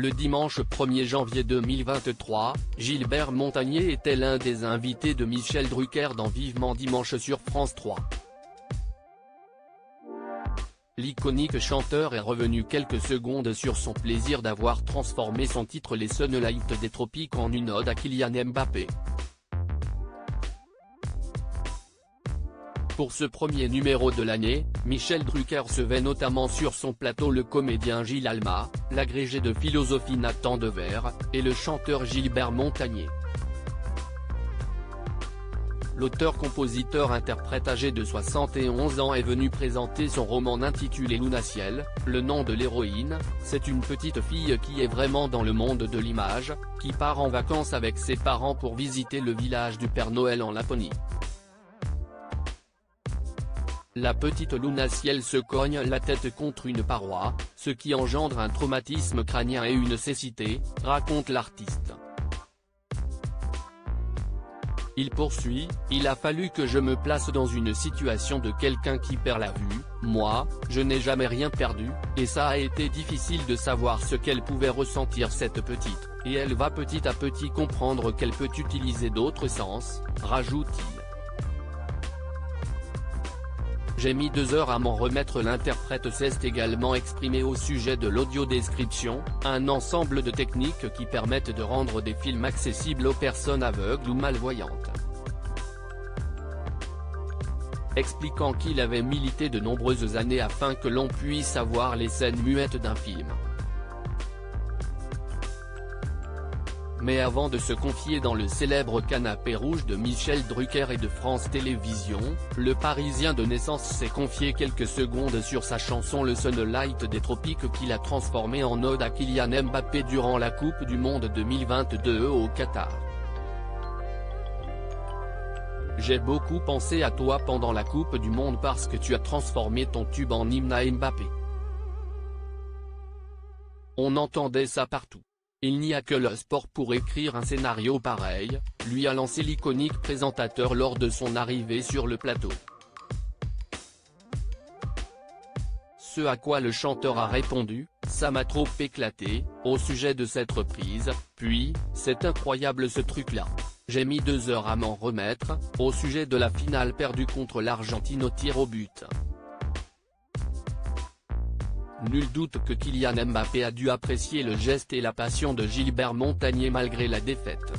Le dimanche 1er janvier 2023, Gilbert Montagné était l'un des invités de Michel Drucker dans Vivement Dimanche sur France 3. L'iconique chanteur est revenu quelques secondes sur son plaisir d'avoir transformé son titre Les Sunlight des Tropiques en une ode à Kylian Mbappé. Pour ce premier numéro de l'année, Michel Drucker recevait notamment sur son plateau le comédien Gilles Alma, l'agrégé de philosophie Nathan Dever, et le chanteur Gilbert Montagné. L'auteur-compositeur-interprète âgé de 71 ans est venu présenter son roman intitulé Lunaciel. Le nom de l'héroïne, c'est une petite fille qui est vraiment dans le monde de l'image, qui part en vacances avec ses parents pour visiter le village du Père Noël en Laponie. La petite Lunaciel se cogne la tête contre une paroi, ce qui engendre un traumatisme crânien et une cécité, raconte l'artiste. Il poursuit, il a fallu que je me place dans une situation de quelqu'un qui perd la vue. Moi, je n'ai jamais rien perdu, et ça a été difficile de savoir ce qu'elle pouvait ressentir cette petite, et elle va petit à petit comprendre qu'elle peut utiliser d'autres sens, rajoute-t-il. J'ai mis 2 heures à m'en remettre. L'interprète s'est également exprimé au sujet de l'audiodescription, un ensemble de techniques qui permettent de rendre des films accessibles aux personnes aveugles ou malvoyantes. Expliquant qu'il avait milité de nombreuses années afin que l'on puisse avoir les scènes muettes d'un film. Mais avant de se confier dans le célèbre canapé rouge de Michel Drucker et de France Télévisions, le Parisien de naissance s'est confié quelques secondes sur sa chanson Le Sunlight des Tropiques qu'il a transformée en ode à Kylian Mbappé durant la Coupe du Monde 2022 au Qatar. J'ai beaucoup pensé à toi pendant la Coupe du Monde parce que tu as transformé ton tube en hymne à Mbappé. On entendait ça partout. Il n'y a que le sport pour écrire un scénario pareil, lui a lancé l'iconique présentateur lors de son arrivée sur le plateau. Ce à quoi le chanteur a répondu, ça m'a trop éclaté, au sujet de cette reprise, puis, c'est incroyable ce truc-là. J'ai mis 2 heures à m'en remettre, au sujet de la finale perdue contre l'Argentine au tir au but. Nul doute que Kylian Mbappé a dû apprécier le geste et la passion de Gilbert Montagné malgré la défaite.